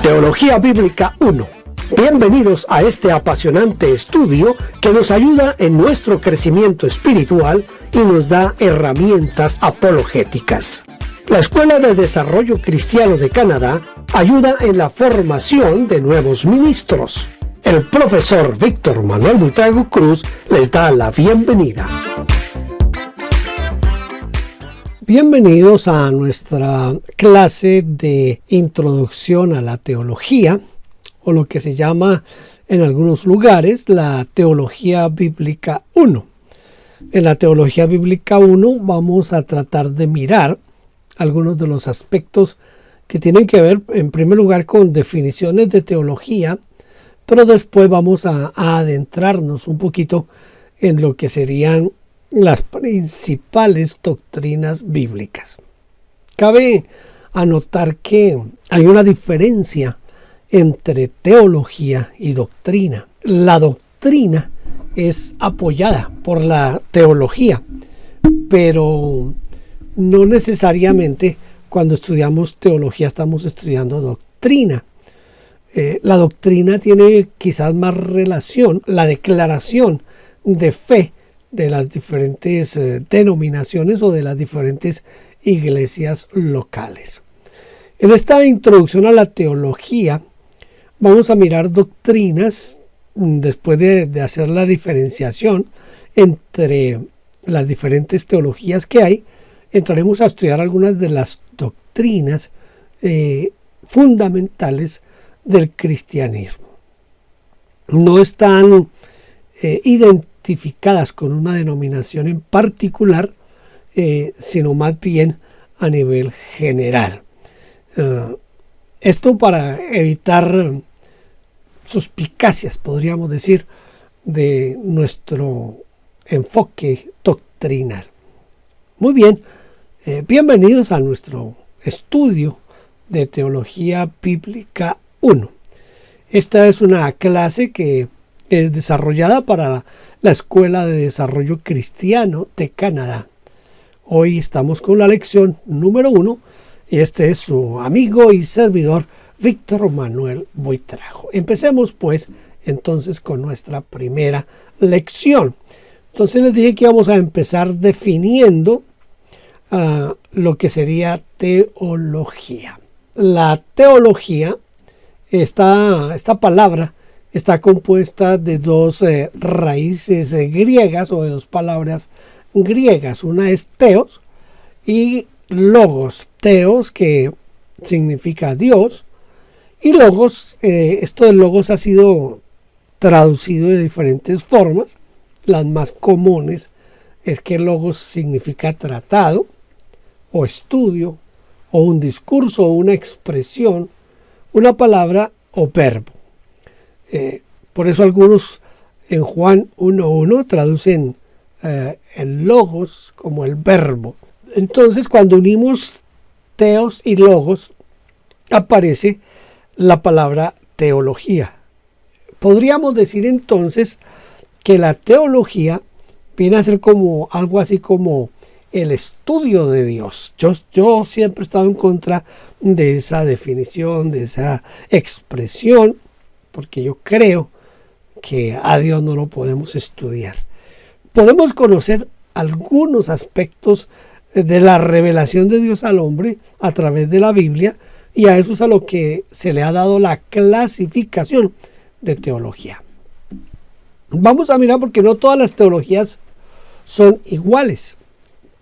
Teología Bíblica 1. Bienvenidos a este apasionante estudio que nos ayuda en nuestro crecimiento espiritual y nos da herramientas apologéticas. La Escuela de Desarrollo Cristiano de Canadá ayuda en la formación de nuevos ministros. El profesor Víctor Manuel Buitrago Cruz les da la bienvenida. Bienvenidos a nuestra clase de introducción a la teología, o lo que se llama en algunos lugares la Teología Bíblica 1. En la Teología Bíblica 1 vamos a tratar de mirar algunos de los aspectos que tienen que ver, en primer lugar, con definiciones de teología, pero después vamos a adentrarnos un poquito en lo que serían las principales doctrinas bíblicas. Cabe anotar que hay una diferencia entre teología y doctrina. La doctrina es apoyada por la teología, pero no necesariamente cuando estudiamos teología estamos estudiando doctrina. La doctrina tiene quizás más relación, la declaración de fe de las diferentes denominaciones o de las diferentes iglesias locales. En esta introducción a la teología vamos a mirar doctrinas después de hacer la diferenciación entre las diferentes teologías que hay. Entraremos a estudiar algunas de las doctrinas fundamentales del cristianismo. No están identificadas con una denominación en particular, sino más bien a nivel general. Esto para evitar suspicacias, podríamos decir, de nuestro enfoque doctrinal. Muy bien, bienvenidos a nuestro estudio de Teología Bíblica 1. Esta es una clase que es desarrollada para la Escuela de Desarrollo Cristiano de Canadá. Hoy estamos con la lección número 1 y este es su amigo y servidor Víctor Manuel Buitrago. Empecemos pues entonces con nuestra primera lección. Entonces les dije que íbamos a empezar definiendo lo que sería teología. La teología, esta palabra, está compuesta de dos raíces griegas o de dos palabras griegas. Una es teos y logos. Teos, que significa Dios, y logos, esto de logos ha sido traducido de diferentes formas. Las más comunes es que logos significa tratado o estudio o un discurso o una expresión, una palabra o verbo. Por eso algunos en Juan 1.1 traducen el logos como el verbo. Entonces, cuando unimos teos y logos, aparece la palabra teología. Podríamos decir entonces que la teología viene a ser como algo así como el estudio de Dios. Yo siempre he estado en contra de esa definición, de esa expresión, porque yo creo que a Dios no lo podemos estudiar. Podemos conocer algunos aspectos de la revelación de Dios al hombre a través de la Biblia, y a eso es a lo que se le ha dado la clasificación de teología. Vamos a mirar porque no todas las teologías son iguales.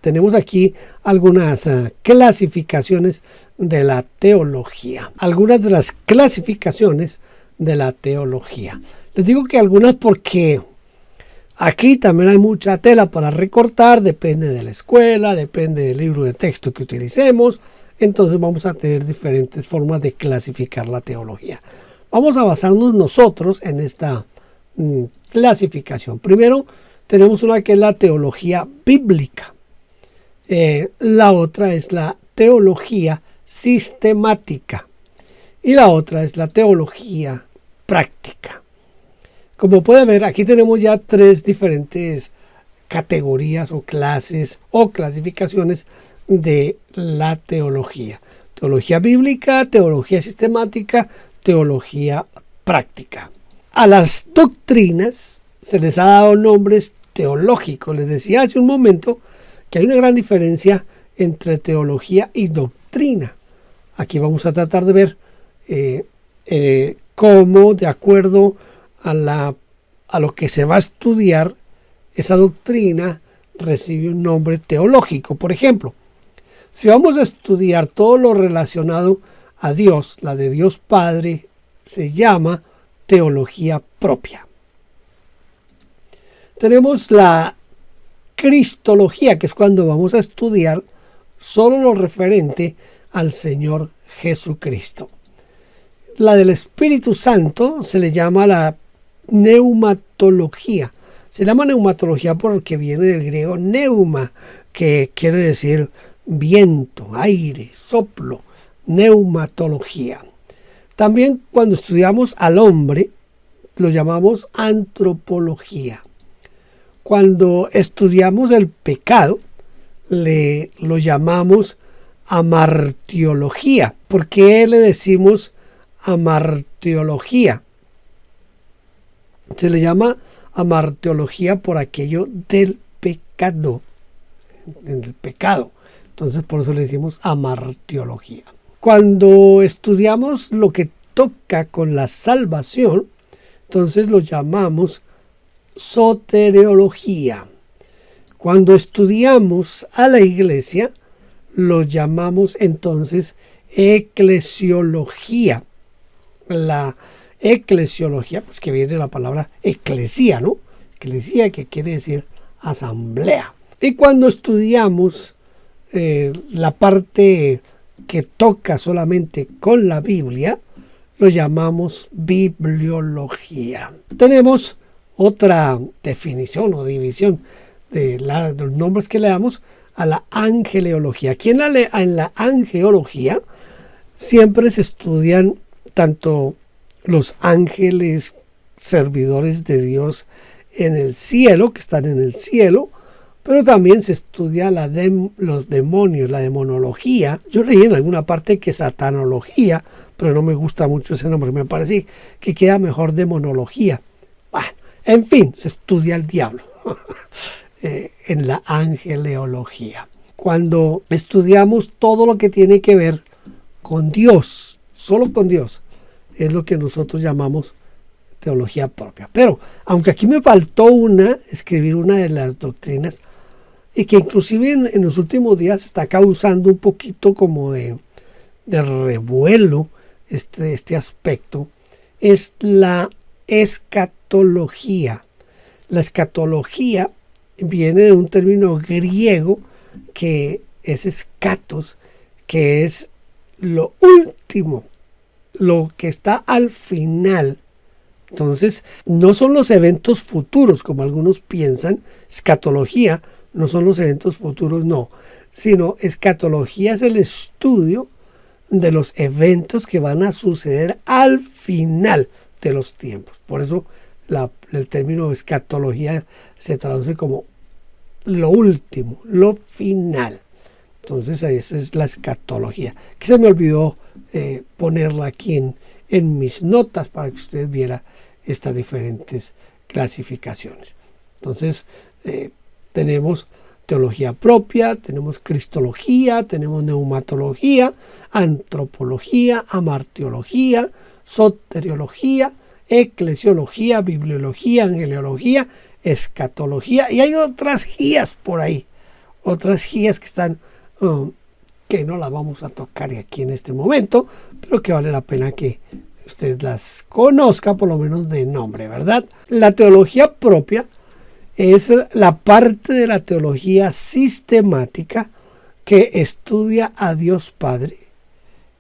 Tenemos aquí algunas clasificaciones de la teología. Algunas de las clasificaciones de la teología. Les digo que algunas porque aquí también hay mucha tela para recortar, depende de la escuela, depende del libro de texto que utilicemos. Entonces vamos a tener diferentes formas de clasificar la teología. Vamos a basarnos nosotros en esta clasificación. Primero tenemos una que es la teología bíblica. La otra es la teología sistemática. Y la otra es la teología práctica. Como puede ver, aquí tenemos ya tres diferentes categorías o clases o clasificaciones de la teología. Teología bíblica, teología sistemática, teología práctica. A las doctrinas se les ha dado nombres teológicos. Les decía hace un momento que hay una gran diferencia entre teología y doctrina. Aquí vamos a tratar de ver cómo, de acuerdo a lo que se va a estudiar, esa doctrina recibe un nombre teológico. Por ejemplo, si vamos a estudiar todo lo relacionado a Dios, la de Dios Padre, se llama teología propia. Tenemos la cristología, que es cuando vamos a estudiar solo lo referente al Señor Jesucristo. La del Espíritu Santo se le llama la neumatología. Se llama neumatología porque viene del griego neuma, que quiere decir viento, aire, soplo, neumatología. También cuando estudiamos al hombre, lo llamamos antropología. Cuando estudiamos el pecado, lo llamamos amartiología. ¿Por qué le decimos amartiología? Se le llama amartiología por aquello del pecado. El pecado. Entonces por eso le decimos amartiología. Cuando estudiamos lo que toca con la salvación, entonces lo llamamos soteriología. Cuando estudiamos a la iglesia, lo llamamos entonces eclesiología. La eclesiología, pues que viene de la palabra eclesía, ¿no? Eclesía, que quiere decir asamblea. Y cuando estudiamos la parte que toca solamente con la Biblia, lo llamamos bibliología. Tenemos otra definición o división de los nombres que le damos a la angeleología. Aquí en la angeología siempre se estudian tanto los ángeles servidores de Dios en el cielo, que están en el cielo, pero también se estudia los demonios, la demonología. Yo leí en alguna parte que satanología, pero no me gusta mucho ese nombre, me parece que queda mejor demonología. Bueno, en fin, se estudia el diablo en la angeleología. Cuando estudiamos todo lo que tiene que ver con Dios, solo con Dios, es lo que nosotros llamamos teología propia. Pero, aunque aquí me faltó escribir una de las doctrinas, y que inclusive en los últimos días está causando un poquito como de revuelo este aspecto, es la escatología. La escatología viene de un término griego que es escatos, que es lo último, lo que está al final. Entonces, no son los eventos futuros, como algunos piensan. Escatología no son los eventos futuros, no, sino escatología es el estudio de los eventos que van a suceder al final de los tiempos. Por eso el término escatología se traduce como lo último, lo final. Entonces esa es la escatología, que se me olvidó ponerla aquí en mis notas para que usted viera estas diferentes clasificaciones. Entonces tenemos teología propia, tenemos cristología, tenemos neumatología, antropología, amartiología, soteriología, eclesiología, bibliología, angeleología, escatología, y hay otras guías por ahí, otras guías que están que no las vamos a tocar aquí en este momento, pero que vale la pena que usted las conozca por lo menos de nombre, ¿verdad? La teología propia es la parte de la teología sistemática que estudia a Dios Padre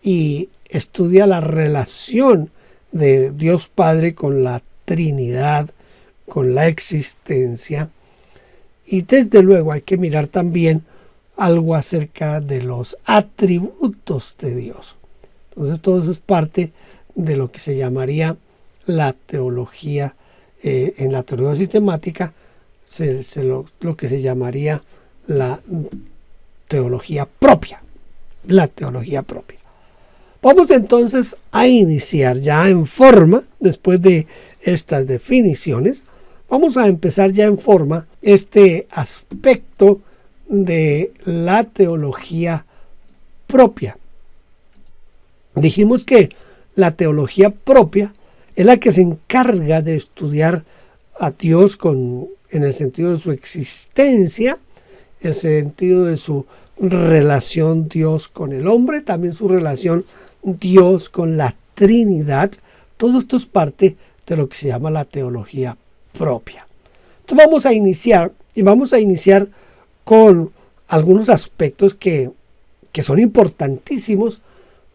y estudia la relación de Dios Padre con la Trinidad, con la existencia. Y desde luego hay que mirar también algo acerca de los atributos de Dios. Entonces todo eso es parte de lo que se llamaría la teología, en la teología sistemática, lo que se llamaría la teología propia. La teología propia. Vamos entonces a iniciar ya en forma, después de estas definiciones, vamos a empezar ya en forma este aspecto de la teología propia. Dijimos que la teología propia es la que se encarga de estudiar a Dios en el sentido de su existencia, el sentido de su relación Dios con el hombre, también su relación Dios con la Trinidad. Todo esto es parte de lo que se llama la teología propia. Entonces vamos a iniciar con algunos aspectos que son importantísimos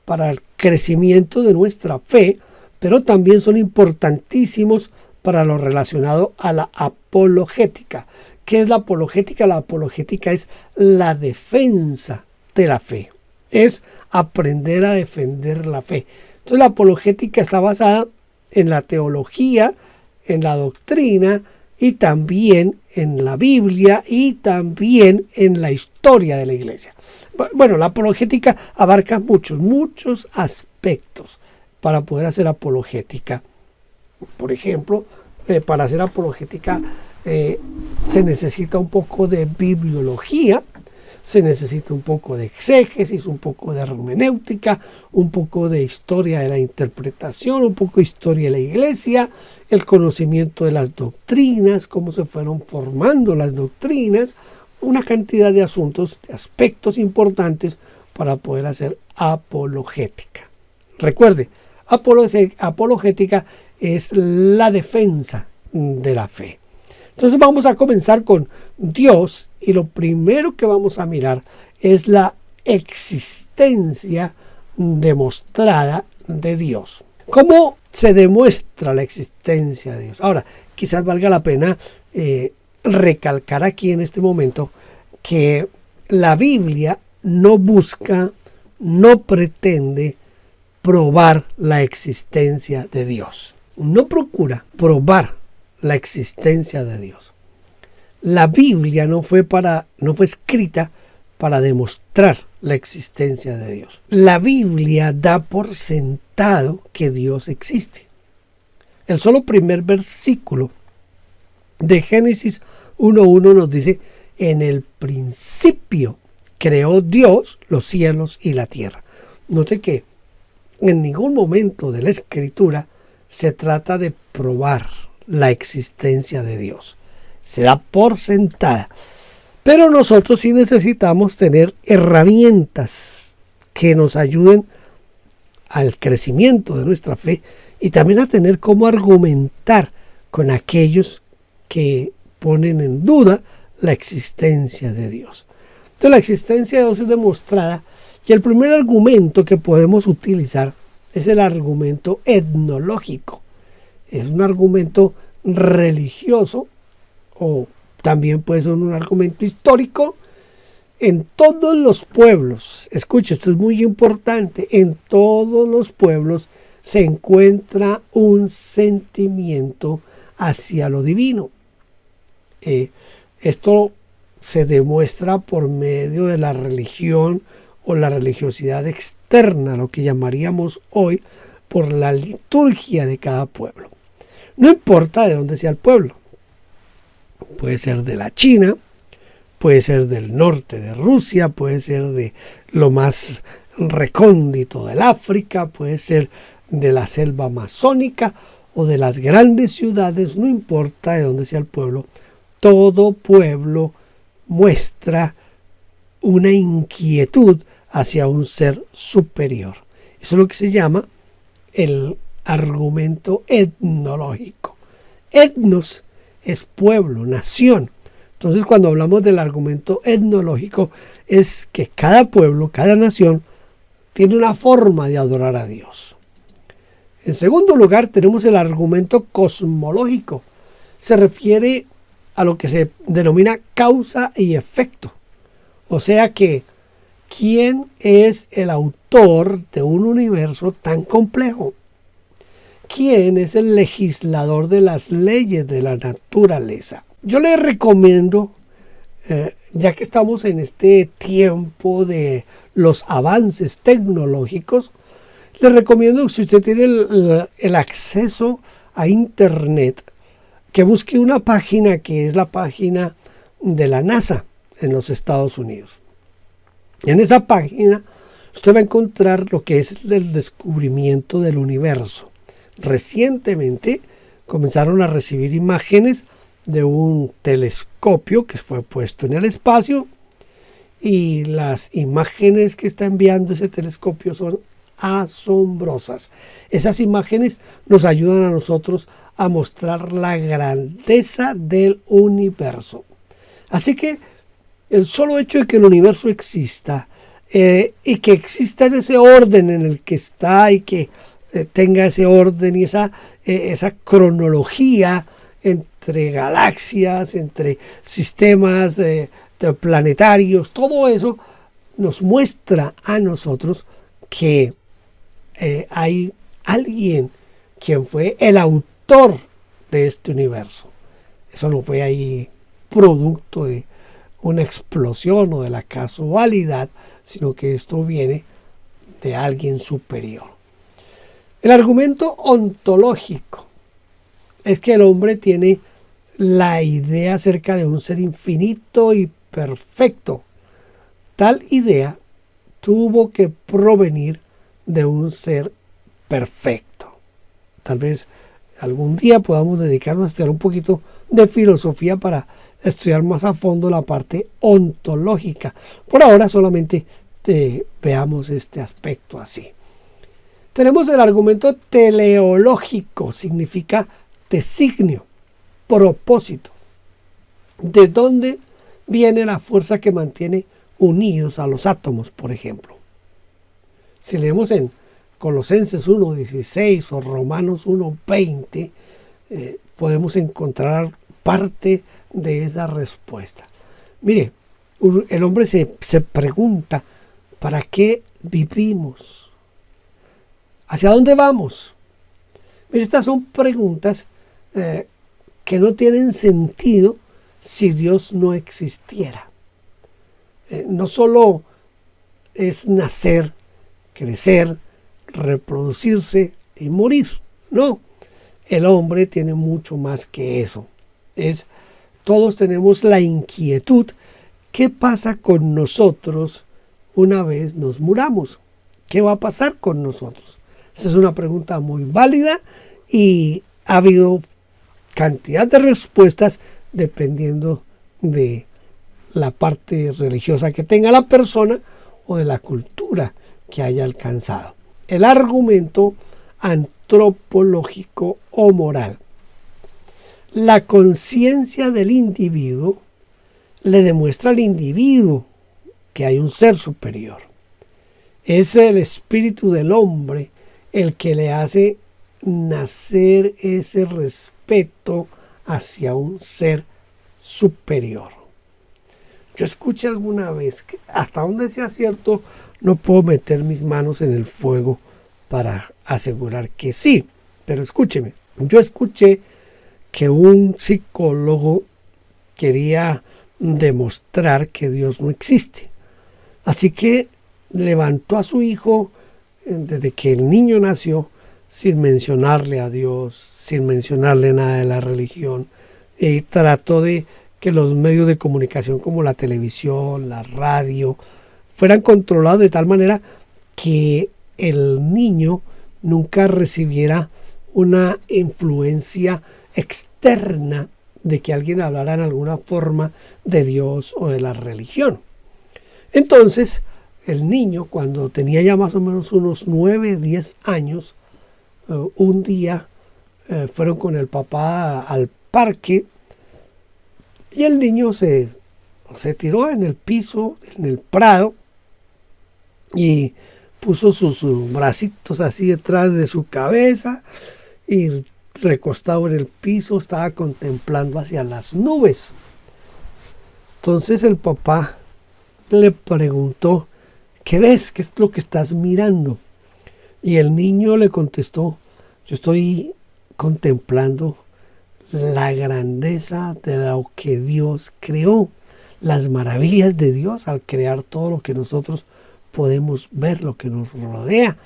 para el crecimiento de nuestra fe, pero también son importantísimos para lo relacionado a la apologética. ¿Qué es la apologética? La apologética es la defensa de la fe, es aprender a defender la fe. Entonces la apologética está basada en la teología, en la doctrina y también en la Biblia y también en la historia de la iglesia. Bueno, la apologética abarca muchos aspectos para poder hacer apologética. Por ejemplo, para hacer apologética se necesita un poco de bibliología, se necesita un poco de exégesis, un poco de hermenéutica, un poco de historia de la interpretación, un poco de historia de la iglesia, el conocimiento de las doctrinas, cómo se fueron formando las doctrinas, una cantidad de asuntos, de aspectos importantes para poder hacer apologética. Recuerde, apologética es la defensa de la fe. Entonces vamos a comenzar con Dios y lo primero que vamos a mirar es la existencia demostrada de Dios. ¿Cómo se demuestra la existencia de Dios? Ahora, quizás valga la pena recalcar aquí en este momento que la Biblia no busca, no pretende probar la existencia de Dios. No procura probar la existencia de Dios. La Biblia no fue escrita para demostrar la existencia de Dios. La Biblia da por sentado que Dios existe. El solo primer versículo de Génesis 1:1 nos dice: en el principio creó Dios los cielos y la tierra. Note que en ningún momento de la Escritura se trata de probar la existencia de Dios. Se da por sentada. Pero nosotros sí necesitamos tener herramientas que nos ayuden al crecimiento de nuestra fe y también a tener cómo argumentar con aquellos que ponen en duda la existencia de Dios. Entonces la existencia de Dios es demostrada y el primer argumento que podemos utilizar es el argumento etnológico. Es un argumento religioso o también puede ser un argumento histórico. En todos los pueblos, escuche, esto es muy importante, en todos los pueblos se encuentra un sentimiento hacia lo divino. Esto se demuestra por medio de la religión o la religiosidad externa, lo que llamaríamos hoy por la liturgia de cada pueblo. No importa de dónde sea el pueblo. Puede ser de la China, puede ser del norte de Rusia, puede ser de lo más recóndito del África, puede ser de la selva amazónica o de las grandes ciudades, no importa de dónde sea el pueblo. Todo pueblo muestra una inquietud hacia un ser superior. Eso es lo que se llama el argumento etnológico. Etnos es pueblo, nación. Entonces, cuando hablamos del argumento etnológico, es que cada pueblo, cada nación, tiene una forma de adorar a Dios. En segundo lugar, tenemos el argumento cosmológico. Se refiere a lo que se denomina causa y efecto. O sea que, ¿quién es el autor de un universo tan complejo? ¿Quién es el legislador de las leyes de la naturaleza? Yo les recomiendo, ya que estamos en este tiempo de los avances tecnológicos, Le recomiendo, si usted tiene el acceso a Internet, que busque una página que es la página de la NASA en los Estados Unidos. En esa página usted va a encontrar lo que es el descubrimiento del universo. Recientemente comenzaron a recibir imágenes de un telescopio que fue puesto en el espacio, y las imágenes que está enviando ese telescopio son asombrosas. Esas imágenes nos ayudan a nosotros a mostrar la grandeza del universo. Así que el solo hecho de que el universo exista y que exista en ese orden en el que está, y que tenga ese orden y esa cronología entre galaxias, entre sistemas de planetarios, todo eso nos muestra a nosotros que hay alguien quien fue el autor de este universo. Eso no fue ahí producto de una explosión o de la casualidad, sino que esto viene de alguien superior. El argumento ontológico es que el hombre tiene la idea acerca de un ser infinito y perfecto. Tal idea tuvo que provenir de un ser perfecto. Tal vez algún día podamos dedicarnos a estudiar un poquito de filosofía para estudiar más a fondo la parte ontológica. Por ahora solamente veamos este aspecto así. Tenemos el argumento teleológico, significa designio, propósito. ¿De dónde viene la fuerza que mantiene unidos a los átomos, por ejemplo? Si leemos en Colosenses 1:16 o Romanos 1:20, podemos encontrar parte de esa respuesta. Mire, el hombre se pregunta, ¿para qué vivimos? ¿Hacia dónde vamos? Mire, estas son preguntas que no tienen sentido si Dios no existiera. No solo es nacer, crecer, reproducirse y morir. No, el hombre tiene mucho más que eso. Todos tenemos la inquietud: ¿qué pasa con nosotros una vez nos muramos? ¿Qué va a pasar con nosotros? Esa es una pregunta muy válida y ha habido cantidad de respuestas dependiendo de la parte religiosa que tenga la persona o de la cultura que haya alcanzado. El argumento antropológico o moral. La conciencia del individuo le demuestra al individuo que hay un ser superior. Es el espíritu del hombre el que le hace nacer ese respeto hacia un ser superior. Yo escuché alguna vez que, hasta donde sea cierto, no puedo meter mis manos en el fuego para asegurar que sí, pero escúcheme, yo escuché que un psicólogo quería demostrar que Dios no existe. Así que levantó a su hijo desde que el niño nació, sin mencionarle a Dios, sin mencionarle nada de la religión, y trató de que los medios de comunicación como la televisión, la radio, fueran controlados de tal manera que el niño nunca recibiera una influencia externa de que alguien hablara en alguna forma de Dios o de la religión. Entonces, el niño, cuando tenía ya más o menos unos 9, 10 años, un día fueron con el papá al parque y el niño se tiró en el piso, en el prado, y puso sus bracitos así detrás de su cabeza y recostado en el piso estaba contemplando hacia las nubes. Entonces el papá le preguntó: ¿qué ves? ¿Qué es lo que estás mirando? Y el niño le contestó: yo estoy contemplando la grandeza de lo que Dios creó, las maravillas de Dios al crear todo lo que nosotros podemos ver, lo que nos rodea.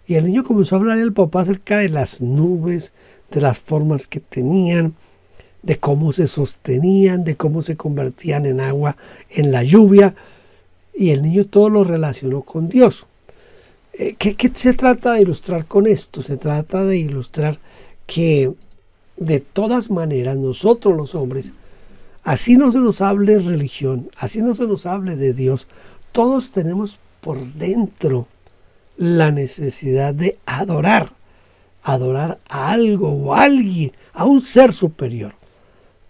Y el niño comenzó a hablarle al papá acerca de las nubes, de las formas que tenían, de cómo se sostenían, de cómo se convertían en agua en la lluvia. Y el niño todo lo relacionó con Dios. ¿Qué se trata de ilustrar con esto? Se trata de ilustrar que de todas maneras nosotros los hombres, así no se nos hable religión, así no se nos hable de Dios, todos tenemos por dentro la necesidad de adorar a algo o a alguien, a un ser superior.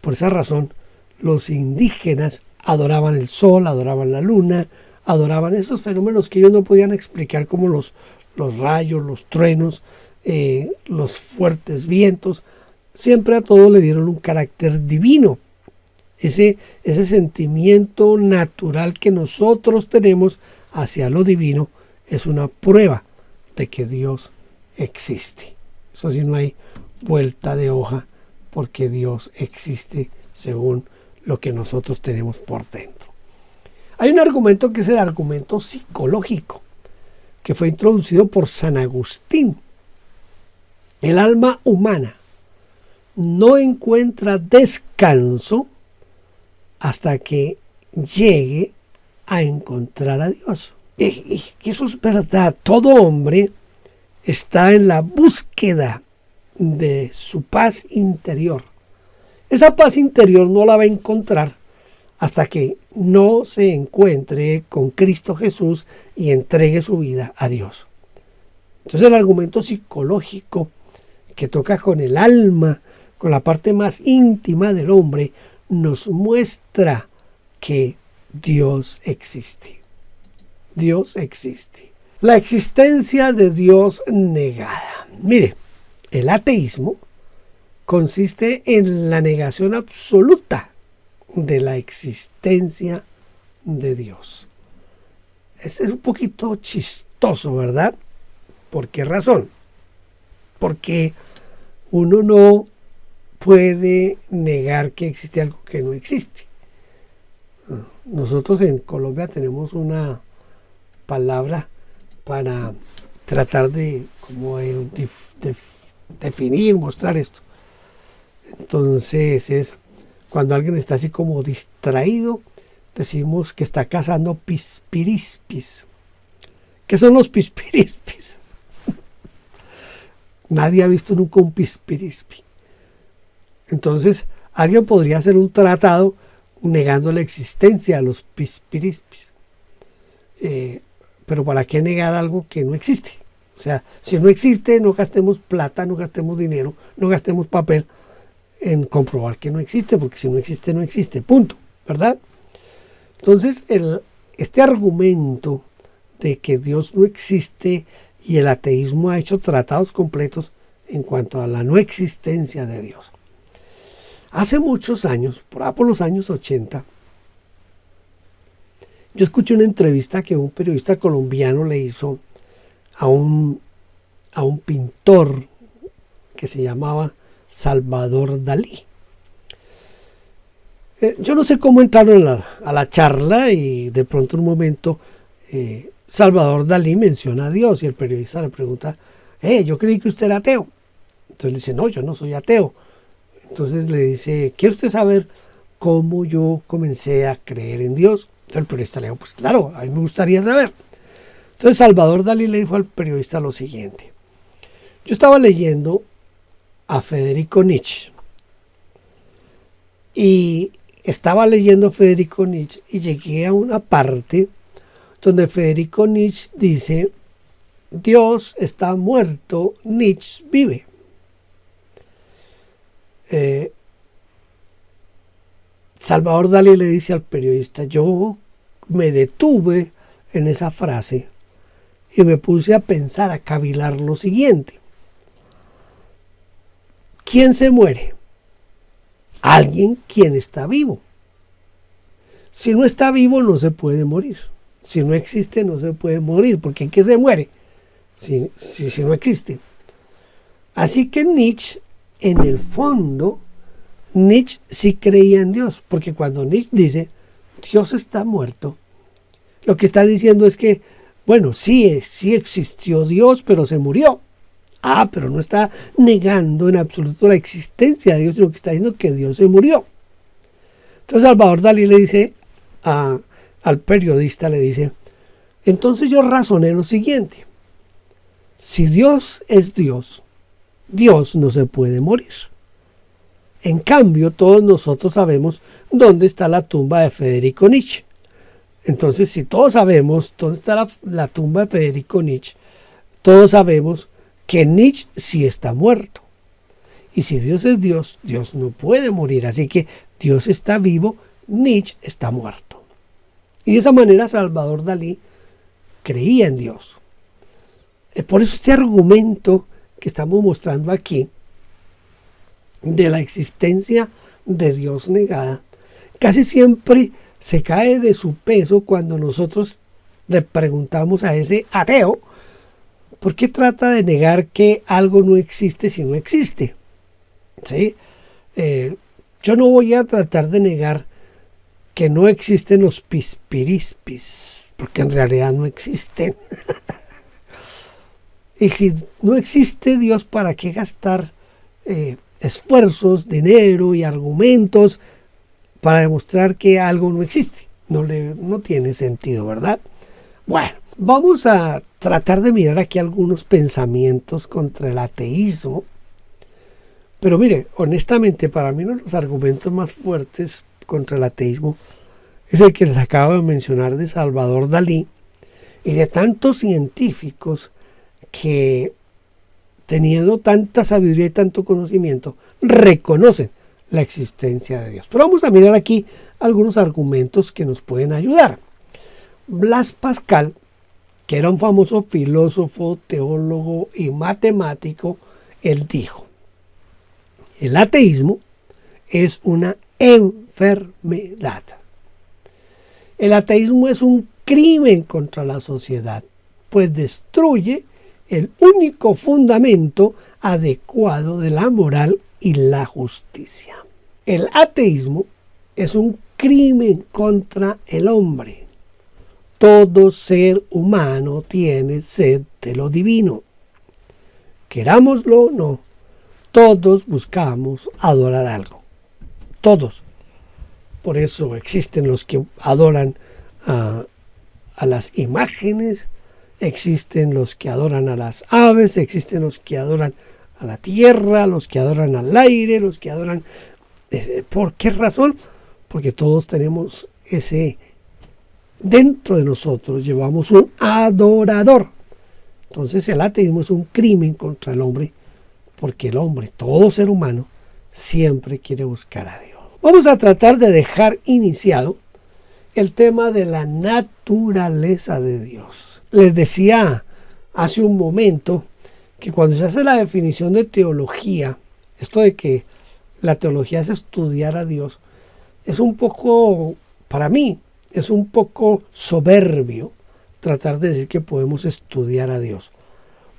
Por esa razón, los indígenas adoraban el sol, adoraban la luna, adoraban esos fenómenos que ellos no podían explicar, como los rayos, los truenos, los fuertes vientos. Siempre a todo le dieron un carácter divino. Ese sentimiento natural que nosotros tenemos hacia lo divino es una prueba de que Dios existe. Eso sí, no hay vuelta de hoja, porque Dios existe según lo que nosotros tenemos por dentro. Hay un argumento que es el argumento psicológico, que fue introducido por San Agustín. El alma humana no encuentra descanso hasta que llegue a encontrar a Dios. Y eso es verdad. Todo hombre está en la búsqueda de su paz interior. Esa paz interior no la va a encontrar hasta que no se encuentre con Cristo Jesús y entregue su vida a Dios. Entonces el argumento psicológico que toca con el alma, con la parte más íntima del hombre, nos muestra que Dios existe. Dios existe. La existencia de Dios negada. Mire, el ateísmo consiste en la negación absoluta de la existencia de Dios. Es un poquito chistoso, ¿verdad? ¿Por qué razón? Porque uno no puede negar que existe algo que no existe. Nosotros en Colombia tenemos una palabra para tratar de definir, mostrar esto. Entonces es cuando alguien está así como distraído, decimos que está cazando pispirispis. ¿Qué son los pispirispis? Nadie ha visto nunca un pispirispi. Entonces, alguien podría hacer un tratado negando la existencia de los pispirispis. Pero ¿para qué negar algo que no existe? O sea, si no existe, no gastemos plata, no gastemos dinero, no gastemos papel en comprobar que no existe, porque si no existe, no existe, punto, ¿verdad? Entonces, este argumento de que Dios no existe y el ateísmo ha hecho tratados completos en cuanto a la no existencia de Dios. Hace muchos años, por los años 80, yo escuché una entrevista que un periodista colombiano le hizo a un pintor que se llamaba Salvador Dalí. Yo no sé cómo entraron a la charla y de pronto en un momento Salvador Dalí menciona a Dios y el periodista le pregunta, yo creí que usted era ateo. Entonces le dice, no, yo no soy ateo. Entonces le dice, ¿quiere usted saber cómo yo comencé a creer en Dios? Entonces el periodista le dijo, pues claro, a mí me gustaría saber. Entonces Salvador Dalí le dijo al periodista lo siguiente. Yo estaba leyendo a Federico Nietzsche y estaba leyendo Federico Nietzsche y llegué a una parte donde Federico Nietzsche dice, Dios está muerto, Nietzsche vive. Salvador Dalí le dice al periodista, yo me detuve en esa frase y me puse a pensar, a cavilar lo siguiente. ¿Quién se muere? Alguien quien está vivo. Si no está vivo no se puede morir. Si no existe no se puede morir, porque ¿en qué se muere? Si no existe. Así que Nietzsche, en el fondo, Nietzsche sí creía en Dios, porque cuando Nietzsche dice Dios está muerto, lo que está diciendo es que Bueno, sí existió Dios, pero se murió. Pero no está negando en absoluto la existencia de Dios, sino que está diciendo que Dios se murió. Entonces Salvador Dalí le dice al periodista, le dice, entonces yo razoné lo siguiente: si Dios es Dios, Dios no se puede morir. En cambio, todos nosotros sabemos dónde está la tumba de Federico Nietzsche. Entonces, si todos sabemos dónde está la tumba de Federico Nietzsche, todos sabemos que Nietzsche sí está muerto. Y si Dios es Dios, Dios no puede morir. Así que Dios está vivo, Nietzsche está muerto. Y de esa manera Salvador Dalí creía en Dios. Por eso este argumento que estamos mostrando aquí, de la existencia de Dios negada, casi siempre se cae de su peso cuando nosotros le preguntamos a ese ateo por qué trata de negar que algo no existe si no existe. ¿Sí? Yo no voy a tratar de negar que no existen los pispirispis, porque en realidad no existen. Y si no existe Dios, ¿para qué gastar esfuerzos, dinero y argumentos para demostrar que algo no existe? No tiene sentido, ¿verdad? Bueno, vamos a tratar de mirar aquí algunos pensamientos contra el ateísmo. Pero mire, honestamente, para mí uno de los argumentos más fuertes contra el ateísmo es el que les acabo de mencionar de Salvador Dalí y de tantos científicos que, teniendo tanta sabiduría y tanto conocimiento, reconocen la existencia de Dios. Pero vamos a mirar aquí algunos argumentos que nos pueden ayudar. Blaise Pascal, que era un famoso filósofo, teólogo y matemático, él dijo: el ateísmo es una enfermedad. El ateísmo es un crimen contra la sociedad, pues destruye el único fundamento adecuado de la moral y la justicia. El ateísmo es un crimen contra el hombre. Todo ser humano tiene sed de lo divino. Querámoslo o no, todos buscamos adorar algo. Todos. Por eso existen los que adoran a las imágenes, existen los que adoran a las aves, existen los que adoran a la tierra, los que adoran al aire, los que adoran... ¿Por qué razón? Porque todos tenemos ese... Dentro de nosotros llevamos un adorador. Entonces el ateísmo es un crimen contra el hombre, porque el hombre, todo ser humano, siempre quiere buscar a Dios. Vamos a tratar de dejar iniciado el tema de la naturaleza de Dios. Les decía hace un momento que cuando se hace la definición de teología, esto de que la teología es estudiar a Dios, es un poco, para mí, es un poco soberbio tratar de decir que podemos estudiar a Dios.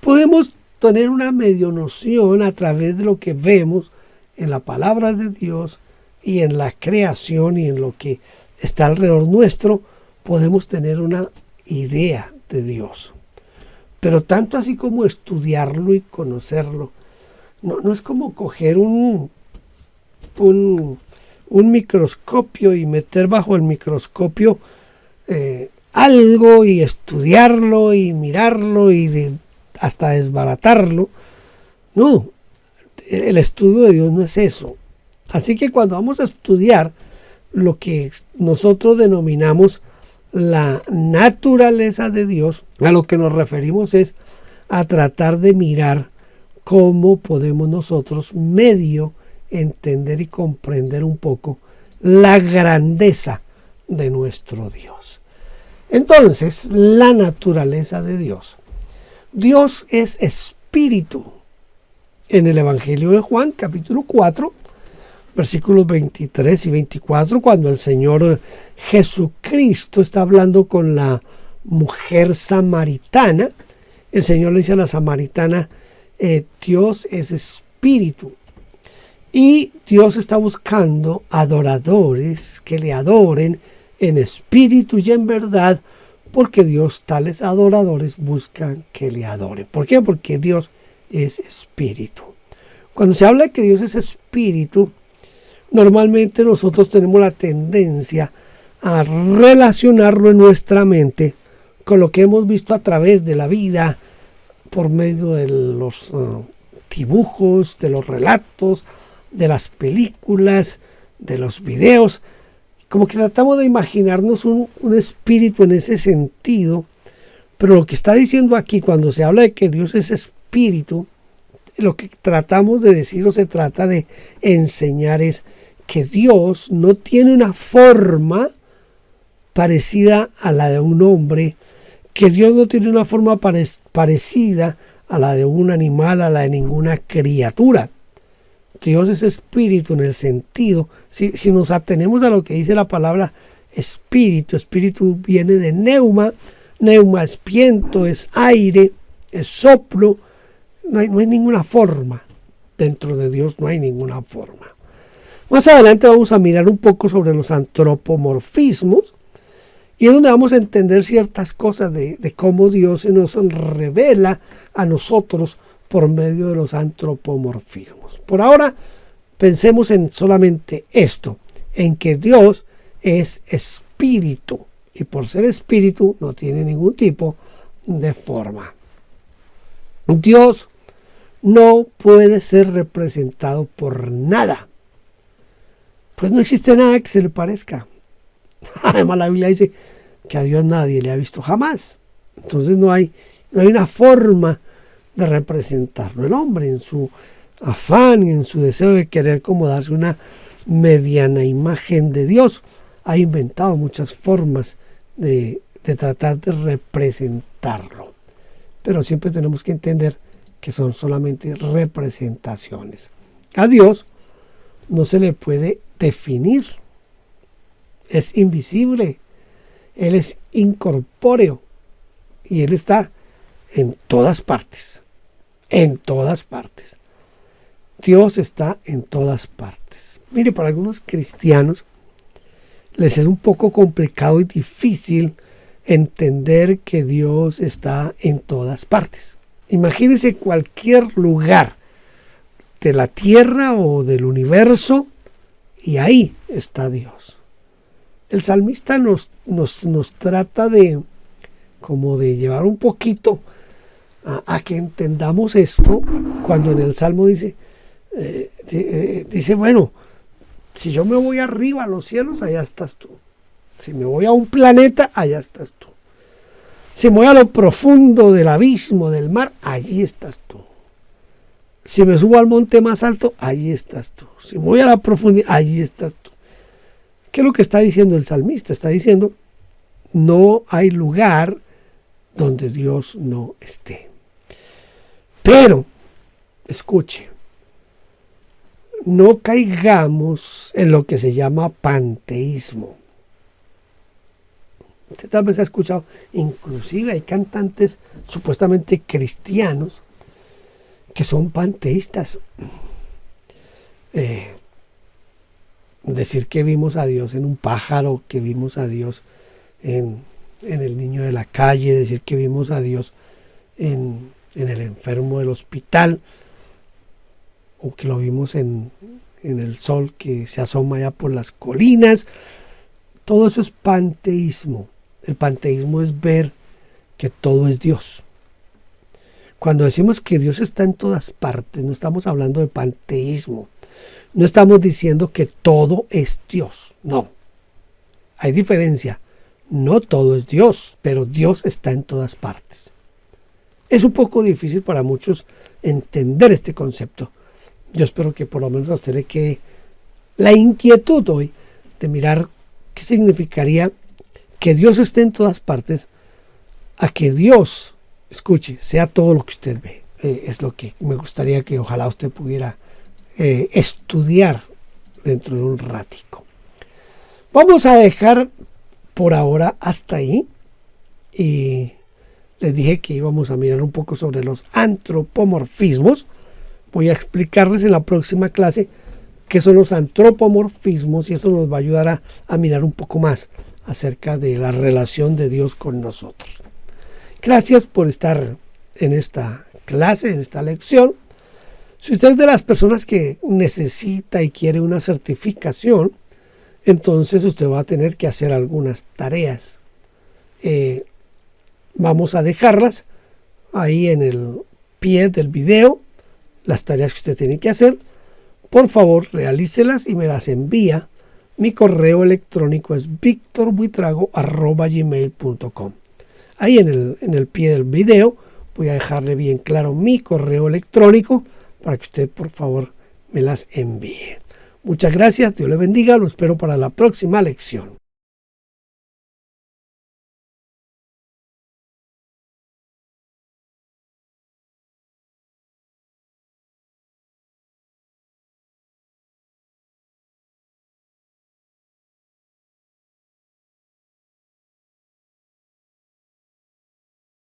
Podemos tener una medio noción a través de lo que vemos en la palabra de Dios y en la creación y en lo que está alrededor nuestro, podemos tener una idea de Dios. Pero tanto así como estudiarlo y conocerlo, no es como coger un microscopio y meter bajo el microscopio algo y estudiarlo y mirarlo y hasta desbaratarlo. No, el estudio de Dios no es eso. Así que cuando vamos a estudiar lo que nosotros denominamos la naturaleza de Dios, a lo que nos referimos es a tratar de mirar cómo podemos nosotros medio entender y comprender un poco la grandeza de nuestro Dios. Entonces, la naturaleza de Dios. Dios es espíritu. En el Evangelio de Juan, capítulo 4, versículos 23 y 24, cuando el Señor Jesucristo está hablando con la mujer samaritana, el Señor le dice a la samaritana, Dios es espíritu. Y Dios está buscando adoradores que le adoren en espíritu y en verdad, porque Dios, tales adoradores, buscan que le adoren. ¿Por qué? Porque Dios es espíritu. Cuando se habla de que Dios es espíritu, normalmente nosotros tenemos la tendencia a relacionarlo en nuestra mente con lo que hemos visto a través de la vida, por medio de los dibujos, de los relatos, de las películas, de los videos. Como que tratamos de imaginarnos un espíritu en ese sentido, pero lo que está diciendo aquí, cuando se habla de que Dios es espíritu, lo que tratamos de decir o se trata de enseñar es que Dios no tiene una forma parecida a la de un hombre, que Dios no tiene una forma parecida a la de un animal, a la de ninguna criatura. Dios es espíritu en el sentido, si nos atenemos a lo que dice la palabra espíritu, espíritu viene de neuma, neuma es viento, es aire, es soplo, no hay ninguna forma, dentro de Dios no hay ninguna forma. Más adelante vamos a mirar un poco sobre los antropomorfismos, y es donde vamos a entender ciertas cosas de cómo Dios se nos revela a nosotros por medio de los antropomorfismos. Por ahora, pensemos en solamente esto, en que Dios es espíritu, y por ser espíritu no tiene ningún tipo de forma. Dios no puede ser representado por nada, pues no existe nada que se le parezca. Además la Biblia dice que a Dios nadie le ha visto jamás. Entonces no hay una forma de representarlo. El hombre, en su afán y en su deseo de querer como darse una mediana imagen de Dios, ha inventado muchas formas de tratar de representarlo. Pero siempre tenemos que entender que son solamente representaciones. A Dios no se le puede definir. Es invisible, Él es incorpóreo y Él está en todas partes, en todas partes. Dios está en todas partes. Mire, para algunos cristianos les es un poco complicado y difícil entender que Dios está en todas partes. Imagínense cualquier lugar de la tierra o del universo y ahí está Dios. El salmista nos trata de llevar un poquito a que entendamos esto cuando en el Salmo dice, bueno, si yo me voy arriba a los cielos, allá estás tú. Si me voy a un planeta, allá estás tú. Si me voy a lo profundo del abismo, del mar, allí estás tú. Si me subo al monte más alto, allí estás tú. Si me voy a la profundidad, allí estás tú. ¿Qué es lo que está diciendo el salmista? Está diciendo, no hay lugar donde Dios no esté. Pero, escuche, no caigamos en lo que se llama panteísmo. Usted tal vez ha escuchado, inclusive hay cantantes supuestamente cristianos que son panteístas. Decir que vimos a Dios en un pájaro, que vimos a Dios en el niño de la calle, decir que vimos a Dios en el enfermo del hospital, o que lo vimos en el sol que se asoma allá por las colinas. Todo eso es panteísmo. El panteísmo es ver que todo es Dios. Cuando decimos que Dios está en todas partes, no estamos hablando de panteísmo. No estamos diciendo que todo es Dios. No. Hay diferencia. No todo es Dios, pero Dios está en todas partes. Es un poco difícil para muchos entender este concepto. Yo espero que por lo menos a usted le quede la inquietud hoy de mirar qué significaría que Dios esté en todas partes, a que Dios, escuche, sea todo lo que usted ve. Es lo que me gustaría que ojalá usted pudiera estudiar dentro de un ratico. Vamos a dejar por ahora hasta ahí, y les dije que íbamos a mirar un poco sobre los antropomorfismos. Voy a explicarles en la próxima clase qué son los antropomorfismos, y eso nos va a ayudar a mirar un poco más acerca de la relación de Dios con nosotros. Gracias por estar en esta clase, en esta lección. Si usted es de las personas que necesita y quiere una certificación, entonces usted va a tener que hacer algunas tareas. Vamos a dejarlas ahí en el pie del video, las tareas que usted tiene que hacer. Por favor, realícelas y me las envía. Mi correo electrónico es victorbuitrago@gmail.com. Ahí en el pie del video voy a dejarle bien claro mi correo electrónico para que usted, por favor, me las envíe. Muchas gracias, Dios le bendiga, lo espero para la próxima lección.